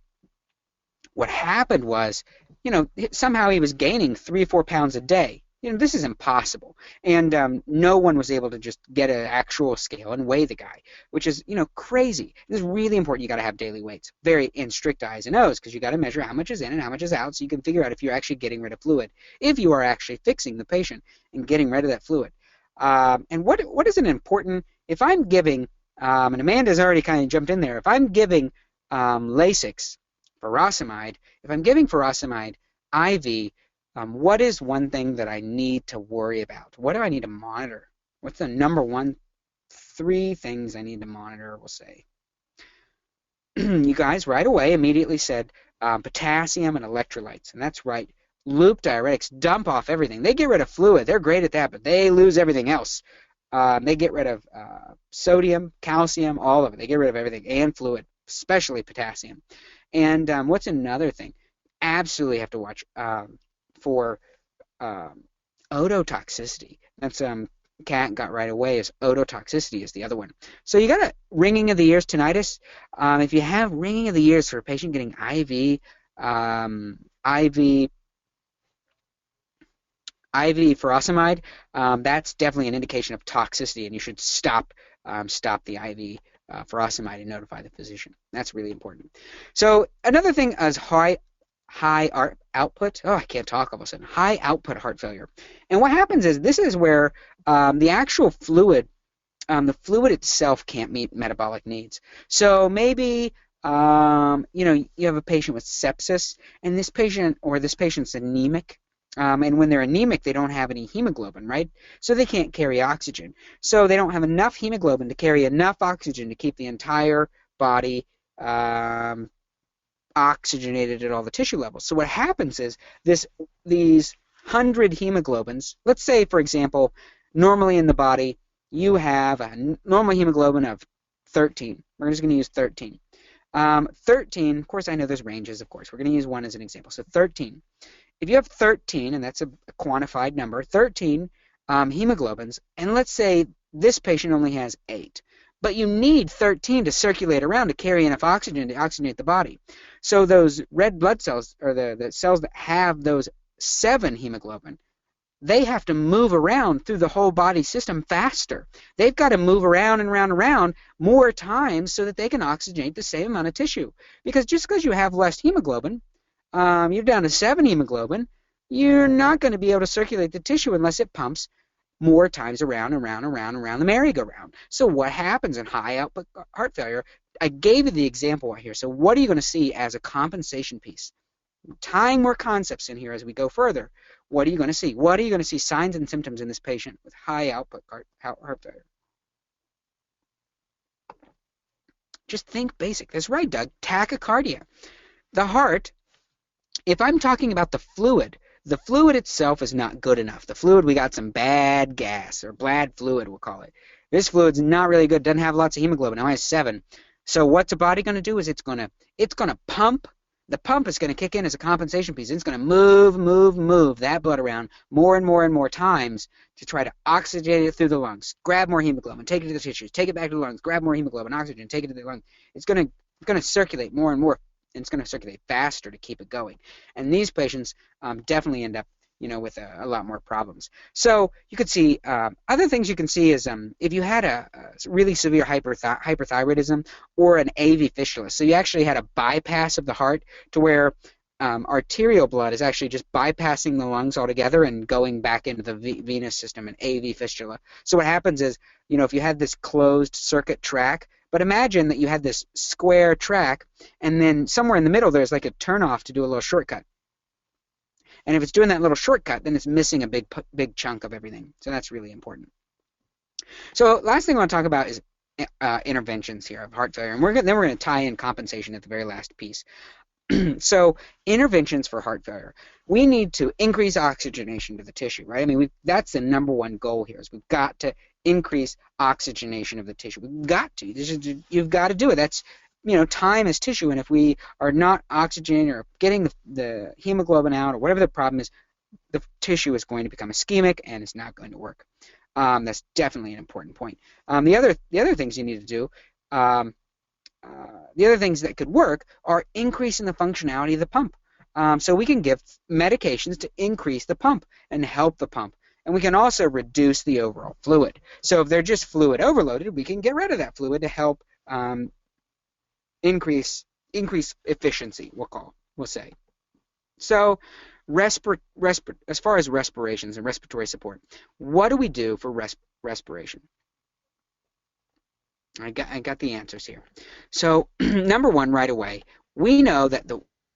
what happened was, you know, somehow he was gaining 3 or 4 pounds a day. You know, this is impossible. And no one was able to just get an actual scale and weigh the guy, which is, you know, crazy. This is really important. You got to have daily weights, very in strict I's and O's, because you got to measure how much is in and how much is out, so you can figure out if you're actually getting rid of fluid, if you are actually fixing the patient and getting rid of that fluid. And what is an important, if I'm giving, and Amanda's already kind of jumped in there, if I'm giving Lasix, furosemide, if I'm giving furosemide IV, what is one thing that I need to worry about? What do I need to monitor? What's the number one, 3 things I need to monitor, we'll say? You guys right away immediately said potassium and electrolytes, and that's right. Loop diuretics dump off everything. They get rid of fluid. They're great at that, but they lose everything else. They get rid of sodium, calcium, all of it. They get rid of everything, and fluid, especially potassium. And what's another thing? Absolutely have to watch for ototoxicity. That's Kat got right away, is ototoxicity is the other one. So you got a ringing of the ears, tinnitus. If you have ringing of the ears for a patient getting IV furosemide, that's definitely an indication of toxicity, and you should stop the IV furosemide and notify the physician. That's really important. So another thing is high output. Oh, I can't talk all of a sudden. High output heart failure. And what happens is this is where the actual fluid, the fluid itself can't meet metabolic needs. So maybe you know, you have a patient with sepsis, and this patient's anemic. And when they're anemic, they don't have any hemoglobin, right? So they can't carry oxygen. So they don't have enough hemoglobin to carry enough oxygen to keep the entire body oxygenated at all the tissue levels. So what happens is these 100 hemoglobins, let's say, for example, normally in the body, you have a normal hemoglobin of 13. We're just going to use 13. 13, of course, I know there's ranges, of course. We're going to use 1 as an example. So 13. If you have 13, and that's a quantified number, 13 hemoglobins, and let's say this patient only has 8, but you need 13 to circulate around to carry enough oxygen to oxygenate the body. So those red blood cells, or the cells that have those 7 hemoglobin, they have to move around through the whole body system faster. They've got to move around and around and around more times so that they can oxygenate the same amount of tissue. Because just because you have less hemoglobin, you're down to 7 hemoglobin, you're not going to be able to circulate the tissue unless it pumps more times around and around and around and around the merry-go-round. So what happens in high output heart failure? I gave you the example right here. So what are you going to see as a compensation piece? Tying more concepts in here as we go further. What are you going to see? What are you going to see signs and symptoms in this patient with high output heart failure? Just think basic. That's right, Doug. Tachycardia. The heart, if I'm talking about the fluid itself is not good enough. The fluid, we got some bad gas, or bad fluid, we'll call it. This fluid's not really good. Doesn't have lots of hemoglobin. It only has 7. So what's the body going to do is it's going to pump. The pump is going to kick in as a compensation piece. It's going to move that blood around more and more and more times to try to oxygenate it through the lungs. Grab more hemoglobin, take it to the tissues, take it back to the lungs, grab more hemoglobin, oxygen, take it to the lungs. It's going to circulate more and more, and it's going to circulate faster to keep it going. And these patients definitely end up, you know, with a lot more problems. So you could see other things you can see is if you had a really severe hyperthyroidism or an AV fistula, so you actually had a bypass of the heart to where arterial blood is actually just bypassing the lungs altogether and going back into the venous system, an AV fistula. So what happens is, you know, if you had this closed circuit track, but imagine that you had this square track, and then somewhere in the middle there's like a turnoff to do a little shortcut. And if it's doing that little shortcut, then it's missing a big chunk of everything. So that's really important. So last thing I want to talk about is interventions here of heart failure. And then we're going to tie in compensation at the very last piece. So interventions for heart failure, we need to increase oxygenation to the tissue, right? I mean, that's the number one goal here, is we've got to increase oxygenation of the tissue. We've got to. You've got to do it. That's, time is tissue, and if we are not oxygenating or getting the hemoglobin out or whatever the problem is, the tissue is going to become ischemic and it's not going to work. That's definitely an important point. The other things you need to do, the other things that could work are increasing the functionality of the pump. So we can give medications to increase the pump and help the pump. And we can also reduce the overall fluid. So if they're just fluid overloaded, we can get rid of that fluid to help increase efficiency, we'll say. So as far as respirations and respiratory support, what do we do for respiration? I got the answers here. So number one, right away, we know that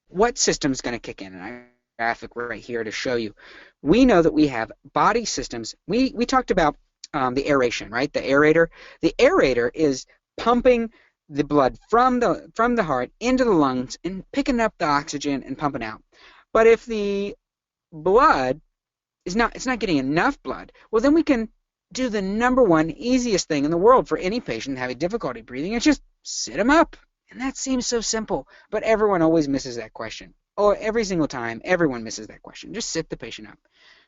what system is going to kick in, and I have a graphic right here to show you. We know that we have body systems. We talked about the aeration, right? The aerator. The aerator is pumping the blood from the heart into the lungs and picking up the oxygen and pumping out. But if the blood it's not getting enough blood, well, then we can do the number one easiest thing in the world for any patient having difficulty breathing. It's just sit them up. And that seems so simple, but everyone always misses that question. Oh, every single time, everyone misses that question. Just sit the patient up.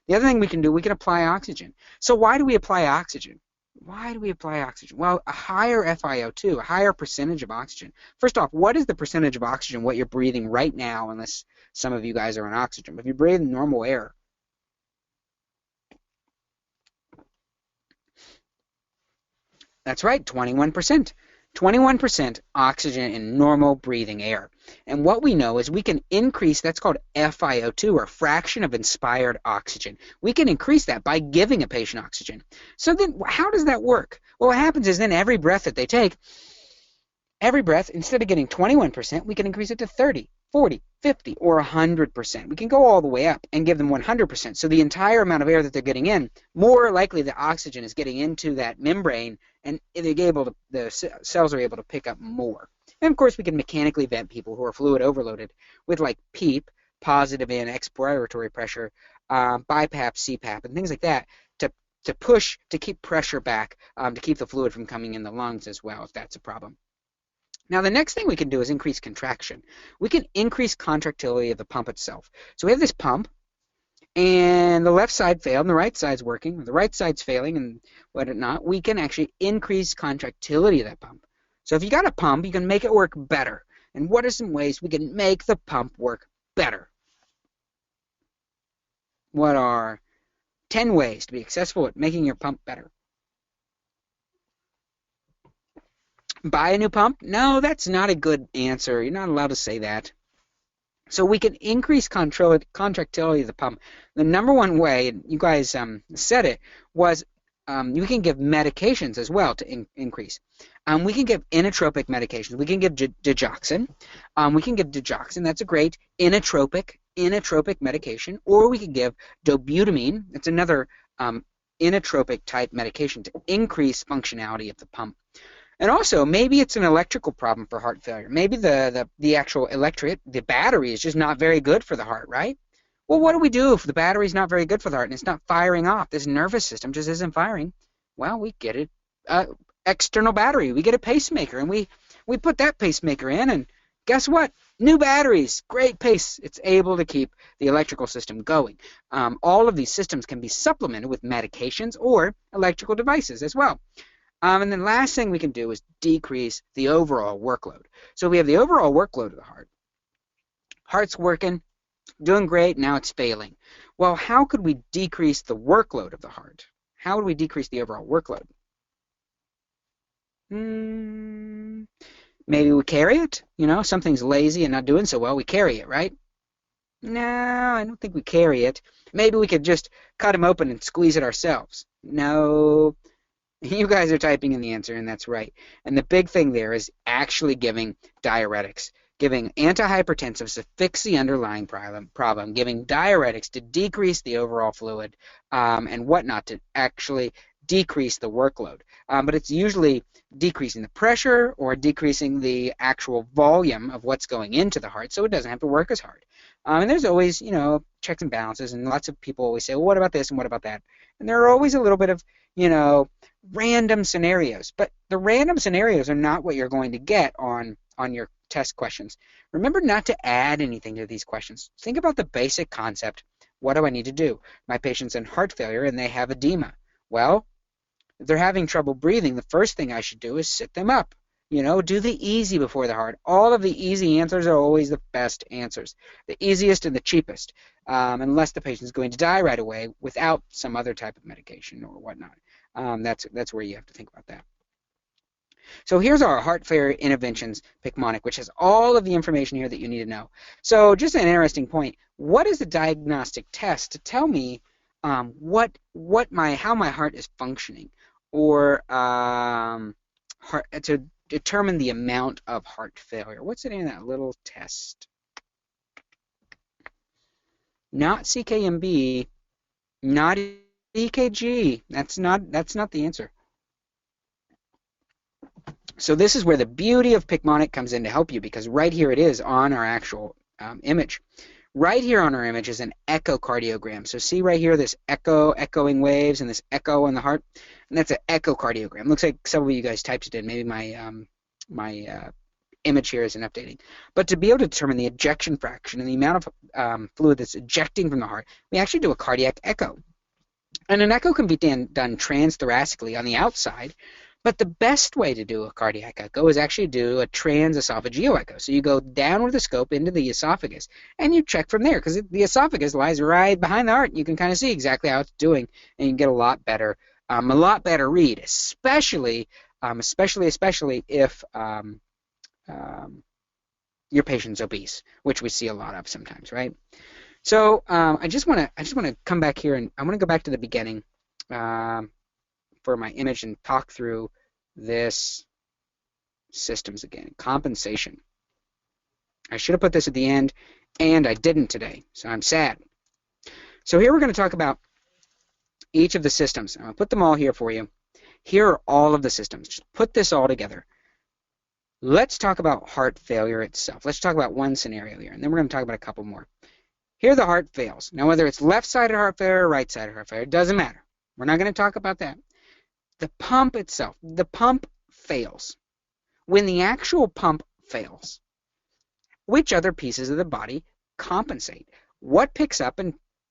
The other thing we can do, we can apply oxygen. So why do we apply oxygen? Why do we apply oxygen? Well, a higher FiO2, a higher percentage of oxygen. First off, what is the percentage of oxygen, what you're breathing right now, unless some of you guys are on oxygen? If you breathe normal air, that's right, 21%. 21% oxygen in normal breathing air. And what we know is we can increase, that's called FiO2, or fraction of inspired oxygen. We can increase that by giving a patient oxygen. So then how does that work? Well, what happens is then every breath that they take, every breath, instead of getting 21%, we can increase it to 30, 40, 50, or 100%. We can go all the way up and give them 100%. So the entire amount of air that they're getting in, more likely the oxygen is getting into that membrane, and the cells are able to pick up more. And of course, we can mechanically vent people who are fluid overloaded with like PEEP, positive and expiratory pressure, BiPAP, CPAP, and things like that to push, to keep pressure back, to keep the fluid from coming in the lungs as well, if that's a problem. Now, the next thing we can do is increase contraction. We can increase contractility of the pump itself. So we have this pump, and the left side failed, and the right side's working, the right side's failing, and whatnot. We can actually increase contractility of that pump. So if you got a pump, you can make it work better. And what are some ways we can make the pump work better? What are 10 ways to be successful at making your pump better? Buy a new pump? No, that's not a good answer. You're not allowed to say that. So we can increase contractility of the pump. The number one way, and you guys said it, was you can give medications as well to increase. We can give inotropic medications. We can give digoxin. We can give digoxin. That's a great inotropic medication. Or we can give dobutamine. It's another inotropic type medication to increase functionality of the pump. And also, maybe it's an electrical problem for heart failure. Maybe the actual the battery is just not very good for the heart, right? Well, what do we do if the battery is not very good for the heart and it's not firing off? This nervous system just isn't firing. Well, we get an external battery. We get a pacemaker, and we put that pacemaker in, and guess what? New batteries, great pace. It's able to keep the electrical system going. All of these systems can be supplemented with medications or electrical devices as well. And then last thing we can do is decrease the overall workload. So we have the overall workload of the heart. Heart's working, doing great, now it's failing. Well, how could we decrease the workload of the heart? How would we decrease the overall workload? Maybe we carry it. Something's lazy and not doing so well, we carry it, right? No, I don't think we carry it. Maybe we could just cut them open and squeeze it ourselves. No. You guys are typing in the answer, and that's right. And the big thing there is actually giving diuretics, giving antihypertensives to fix the underlying problem, giving diuretics to decrease the overall fluid, and whatnot to actually decrease the workload. But it's usually decreasing the pressure or decreasing the actual volume of what's going into the heart so it doesn't have to work as hard. And there's always, you know, checks and balances, and lots of people always say, well, what about this and what about that? And there are always a little bit of, you know, random scenarios. But the random scenarios are not what you're going to get on your test questions. Remember not to add anything to these questions. Think about the basic concept. What do I need to do? My patient's in heart failure and they have edema. Well, if they're having trouble breathing, the first thing I should do is sit them up. You know, do the easy before the hard. All of the easy answers are always the best answers, the easiest and the cheapest, unless the patient's going to die right away without some other type of medication or whatnot. That's where you have to think about that. So here's our heart failure interventions Picmonic, which has all of the information here that you need to know. So just an interesting point, what is the diagnostic test to tell me how my heart is functioning, or to determine the amount of heart failure? What's the name of that little test? Not CKMB, not EKG. That's not the answer. So this is where the beauty of Picmonic comes in to help you, because right here it is on our actual image. Right here on our image is an echocardiogram. So see right here this echoing waves and this echo on the heart, and that's an echocardiogram. Looks like some of you guys typed it in. Maybe my image here isn't updating. But to be able to determine the ejection fraction and the amount of fluid that's ejecting from the heart, we actually do a cardiac echo. And an echo can be done transthoraxically on the outside, but the best way to do a cardiac echo is actually do a transesophageal echo. So you go down with the scope into the esophagus, and you check from there, because the esophagus lies right behind the heart. You can kind of see exactly how it's doing, and you can get a lot better read, especially if your patient's obese, which we see a lot of sometimes, right? So I just want to come back here, and I want to go back to the beginning for my image and talk through this systems again. Compensation. I should have put this at the end, and I didn't today, so I'm sad. So here we're going to talk about each of the systems. I'm going to put them all here for you. Here are all of the systems. Just put this all together. Let's talk about heart failure itself. Let's talk about one scenario here, and then we're going to talk about a couple more. Here the heart fails. Now whether it's left-sided heart failure or right-sided heart failure, it doesn't matter. We're not going to talk about that. The pump itself, the pump fails. When the actual pump fails, which other pieces of the body compensate? What picks up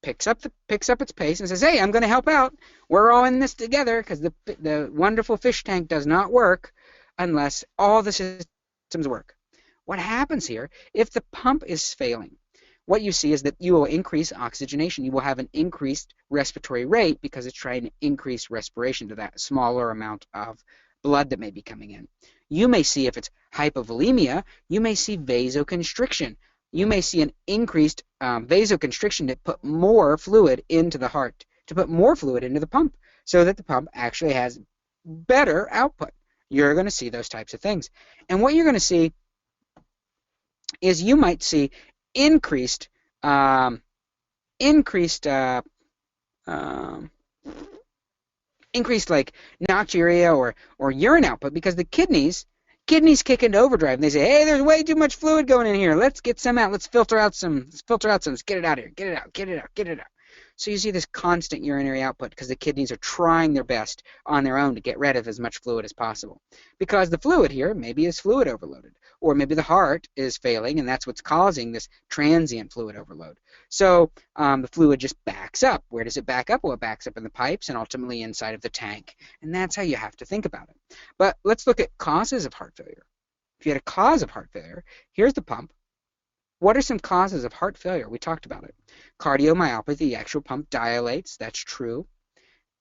its pace and says, hey, I'm going to help out. We're all in this together, because the wonderful fish tank does not work unless all the systems work. What happens here, if the pump is failing, what you see is that you will increase oxygenation. You will have an increased respiratory rate because it's trying to increase respiration to that smaller amount of blood that may be coming in. You may see, if it's hypovolemia, you may see vasoconstriction. You may see an increased vasoconstriction to put more fluid into the heart, to put more fluid into the pump, so that the pump actually has better output. You're going to see those types of things. And what you're going to see is you might see increased like nocturia or urine output, because the kidneys kick into overdrive, and they say, hey, there's way too much fluid going in here. Let's get some out. Let's filter out some. Let's get it out of here. Get it out. So you see this constant urinary output because the kidneys are trying their best on their own to get rid of as much fluid as possible. Because the fluid here maybe is fluid overloaded, or maybe the heart is failing, and that's what's causing this transient fluid overload. So the fluid just backs up. Where does it back up? Well, it backs up in the pipes and ultimately inside of the tank. And that's how you have to think about it. But let's look at causes of heart failure. If you had a cause of heart failure, here's the pump. What are some causes of heart failure? We talked about it. Cardiomyopathy, the actual pump dilates. That's true.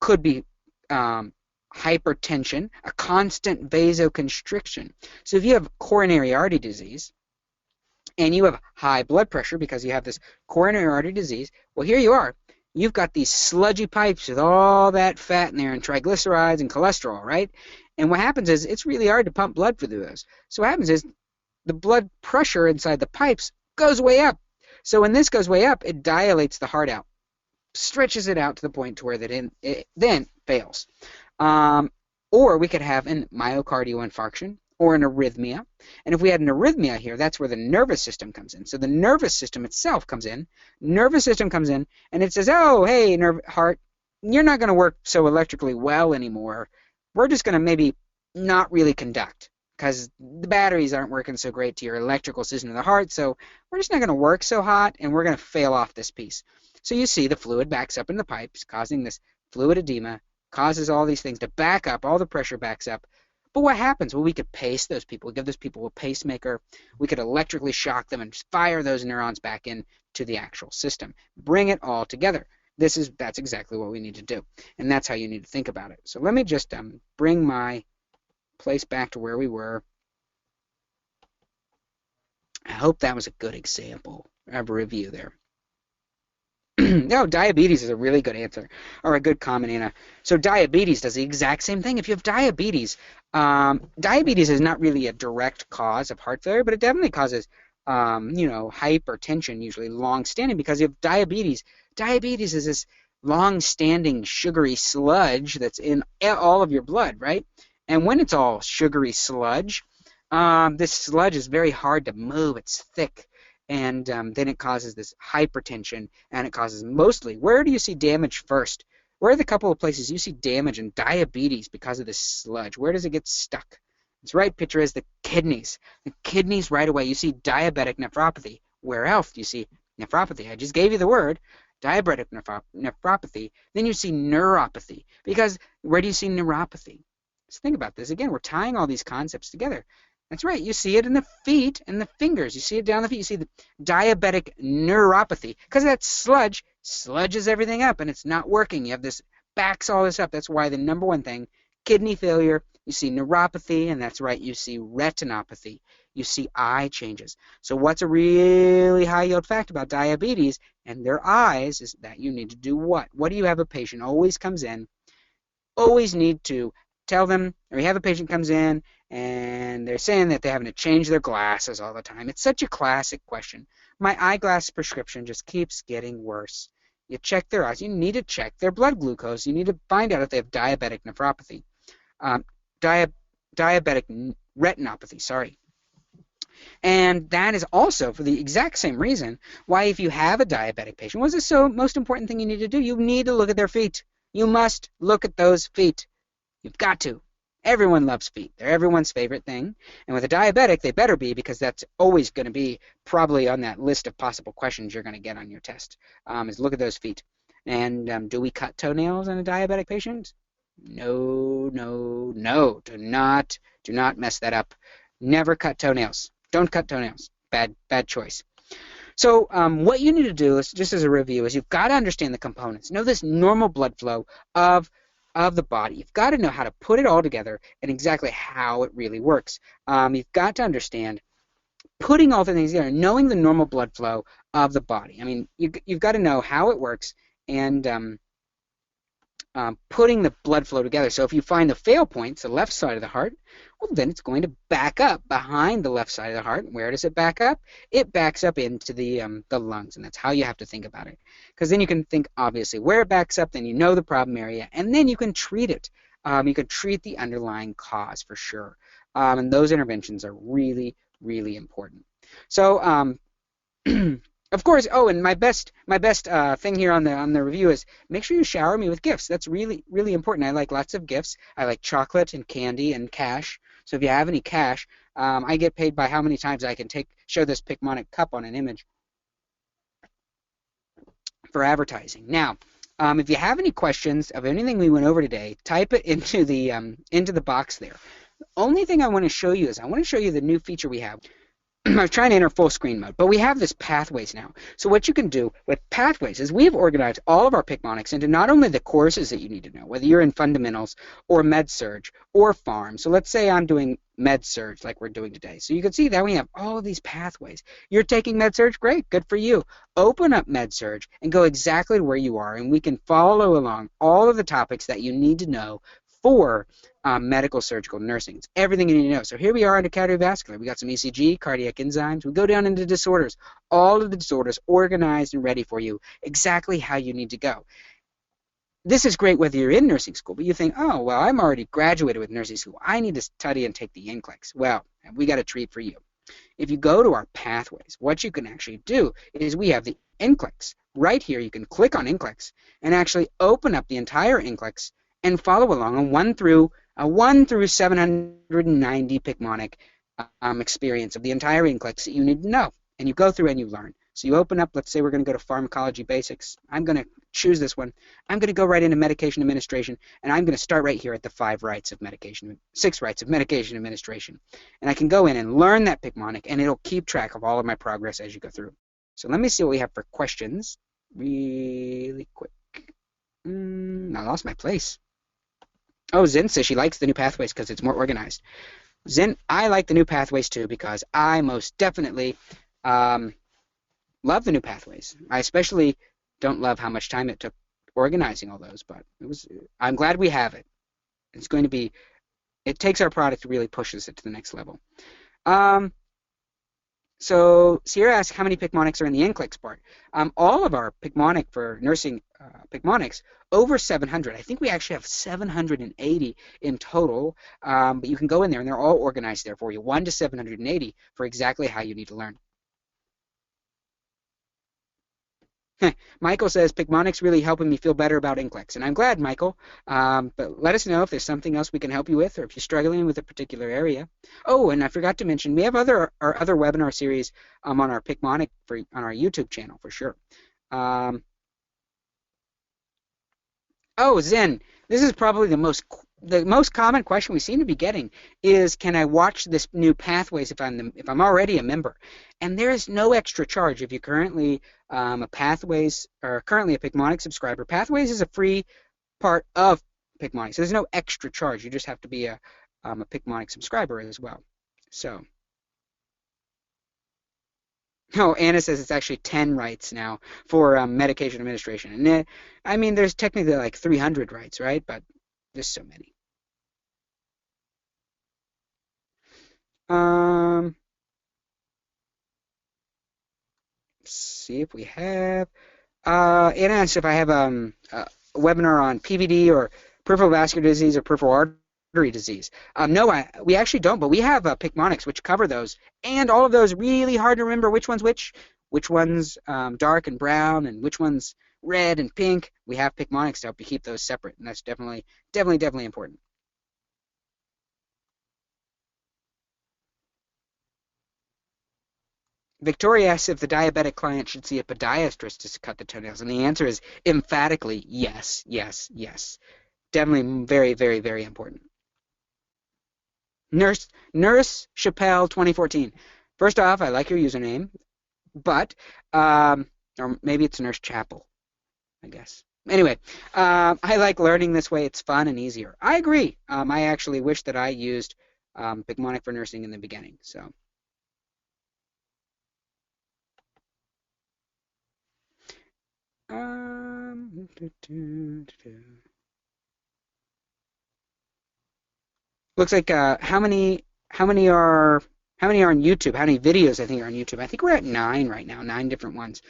Could be hypertension, a constant vasoconstriction. So if you have coronary artery disease and you have high blood pressure because you have this coronary artery disease, well, here you are. You've got these sludgy pipes with all that fat in there and triglycerides and cholesterol, right? And what happens is it's really hard to pump blood through those. So what happens is the blood pressure inside the pipes goes way up. So when this goes way up, it dilates the heart out, stretches it out to the point to where it then fails. Or we could have an myocardial infarction or an arrhythmia. And if we had an arrhythmia here, that's where the nervous system comes in. So the nervous system itself comes in. Nervous system comes in, and it says, oh, hey, heart, you're not going to work so electrically well anymore. We're just going to maybe not really conduct because the batteries aren't working so great to your electrical system of the heart, so we're just not going to work so hot, and we're going to fail off this piece. So you see the fluid backs up in the pipes, causing this fluid edema, causes all these things to back up, all the pressure backs up. But what happens? Well, we could pace those people, give those people a pacemaker, we could electrically shock them and fire those neurons back in to the actual system, bring it all together. That's exactly what we need to do, and that's how you need to think about it. So let me just bring my place back to where we were. I hope that was a good example of a review there. No, diabetes is a really good answer, or a good comment, Anna. So diabetes does the exact same thing. If you have diabetes, diabetes is not really a direct cause of heart failure, but it definitely causes, hypertension, usually long-standing, because you have diabetes. Diabetes is this long-standing sugary sludge that's in all of your blood, right? And when it's all sugary sludge, this sludge is very hard to move. It's thick. And then it causes this hypertension, and it causes mostly, where do you see damage first? Where are the couple of places you see damage in diabetes because of this sludge? Where does it get stuck? Its right picture is the kidneys. The kidneys right away, you see diabetic nephropathy. Where else do you see nephropathy? I just gave you the word, diabetic nephropathy. Then you see neuropathy, because where do you see neuropathy? Let's think about this. Again, we're tying all these concepts together. That's right. You see it in the feet and the fingers. You see it down the feet. You see the diabetic neuropathy. Because that sludge sludges everything up, and it's not working. You have this, backs all this up. That's why the number one thing, kidney failure, you see neuropathy, and that's right, you see retinopathy. You see eye changes. So what's a really high-yield fact about diabetes and their eyes is that you need to do what? What do you have a patient always comes in? Always need to tell them, or you have a patient comes in, and they're saying that they're having to change their glasses all the time. It's such a classic question. My eyeglass prescription just keeps getting worse. You check their eyes. You need to check their blood glucose. You need to find out if they have diabetic nephropathy. Diabetic retinopathy, sorry. And that is also for the exact same reason why if you have a diabetic patient, what's the most important thing you need to do? You need to look at their feet. You must look at those feet. You've got to. Everyone loves feet. They're everyone's favorite thing. And with a diabetic, they better be, because that's always going to be probably on that list of possible questions you're going to get on your test, is look at those feet. And do we cut toenails in a diabetic patient? No, no, no. Do not mess that up. Never cut toenails. Don't cut toenails. Bad choice. So what you need to do is, just as a review, is you've got to understand the components. Know this normal blood flow of the body. You've got to know how to put it all together and exactly how it really works. You've got to understand putting all the things together, knowing the normal blood flow of the body. I mean, you've got to know how it works and putting the blood flow together. So if you find the fail points, the left side of the heart, well, then it's going to back up behind the left side of the heart. Where does it back up? It backs up into the lungs, and that's how you have to think about it. Because then you can think, obviously, where it backs up, then you know the problem area, and then you can treat it. You can treat the underlying cause for sure. And those interventions are really, really important. So, of course, and my best thing here on the review is make sure you shower me with gifts. That's really, really important. I like lots of gifts. I like chocolate and candy and cash. So if you have any cash, I get paid by how many times I can show this Picmonic cup on an image for advertising. Now, if you have any questions of anything we went over today, type it into the box there. The only thing I want to show you is I want to show you the new feature we have. I was trying to enter full screen mode, but we have this pathways now. So what you can do with pathways is we have organized all of our Picmonics into not only the courses that you need to know, whether you're in fundamentals or med-surg or pharm. So let's say I'm doing med-surg like we're doing today. So you can see that we have all of these pathways. You're taking med-surg? Great, good for you. Open up med-surg and go exactly where you are, and we can follow along all of the topics that you need to know for medical surgical nursing. It's everything you need to know. So here we are into cardiovascular. We got some ECG, cardiac enzymes. We go down into disorders. All of the disorders organized and ready for you, exactly how you need to go. this is great whether you're in nursing school, but you think, oh, well, I'm already graduated with nursing school. I need to study and take the NCLEX. Well, we got a treat for you. If you go to our pathways, what you can actually do is we have the NCLEX. Right here, you can click on NCLEX and actually open up the entire NCLEX and follow along a 1 through 790 Picmonic experience of the entire NCLEX that you need to know. And you go through and you learn. So you open up, let's say we're going to go to pharmacology basics. I'm going to choose this one. I'm going to go right into medication administration, and I'm going to start right here at the 6 rights of medication administration. And I can go in and learn that Picmonic, and it'll keep track of all of my progress as you go through. So let me see what we have for questions really quick. I lost my place. Oh, Zen says she likes the new pathways because it's more organized. Zen, I like the new pathways too because I most definitely love the new pathways. I especially don't love how much time it took organizing all those, but I'm glad we have it. It's going to be, it takes our product to really pushes it to the next level. So Sierra asks how many Picmonics are in the NCLEX part. All of our Picmonic for nursing Picmonics, over 700. I think we actually have 780 in total, but you can go in there and they're all organized there for you, 1 to 780 for exactly how you need to learn. Michael says, Picmonic's really helping me feel better about NCLEX. And I'm glad, Michael. But let us know if there's something else we can help you with or if you're struggling with a particular area. Oh, and I forgot to mention, we have our other webinar series on our Picmonic on our YouTube channel for sure. Oh, Zen, this is probably the most common question we seem to be getting is, can I watch this new Pathways if I'm already a member? And there is no extra charge if you're currently a Pathways or currently a Picmonic subscriber. Pathways is a free part of Picmonic, so there's no extra charge. You just have to be a Picmonic subscriber as well. So. Oh, Anna says it's actually 10 rights now for medication administration. And I mean, there's technically like 300 rights, right? But there's so many. Let's see if we have. Anna asks if I have a webinar on PVD or peripheral vascular disease or peripheral artery disease. No, we actually don't, but we have Picmonics which cover those, and all of those really hard to remember which one's which one's dark and brown, and which one's red and pink. We have Picmonics to help you keep those separate, and that's definitely important. Victoria asks if the diabetic client should see a podiatrist to cut the toenails, and the answer is emphatically yes, yes, yes. Definitely very, very, very important. Nurse Chappelle 2014. First off, I like your username, but or maybe it's Nurse Chapel, I guess. Anyway, I like learning this way. It's fun and easier. I agree. I actually wish that I used Picmonic for nursing in the beginning. So. Looks like how many are on YouTube? How many videos I think are on YouTube? I think we're at 9 right now, 9 different ones.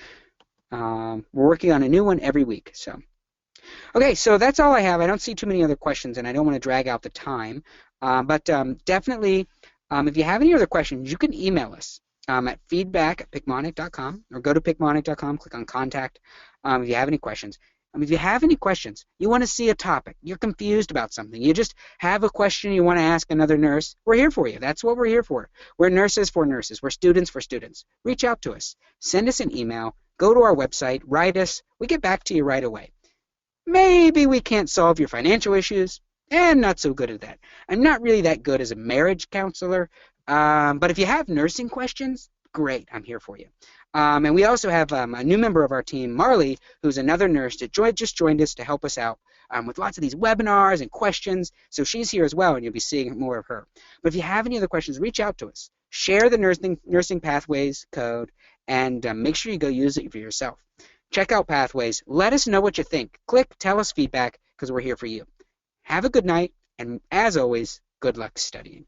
We're working on a new one every week. So, okay, so that's all I have. I don't see too many other questions, and I don't want to drag out the time. But definitely, if you have any other questions, you can email us at feedback@picmonic.com or go to picmonic.com, click on contact if you have any questions. If you have any questions, you want to see a topic, you're confused about something, you just have a question you want to ask another nurse, we're here for you. That's what we're here for. We're nurses for nurses. We're students for students. Reach out to us. Send us an email. Go to our website. Write us. We get back to you right away. Maybe we can't solve your financial issues, and not so good at that. I'm not really that good as a marriage counselor, but if you have nursing questions, great, I'm here for you. And we also have a new member of our team, Marley, who's another nurse that just joined us to help us out with lots of these webinars and questions. So she's here as well, and you'll be seeing more of her. But if you have any other questions, reach out to us. Share the nursing pathways code, and make sure you go use it for yourself. Check out Pathways. Let us know what you think. Click, tell us feedback, because we're here for you. Have a good night, and as always, good luck studying.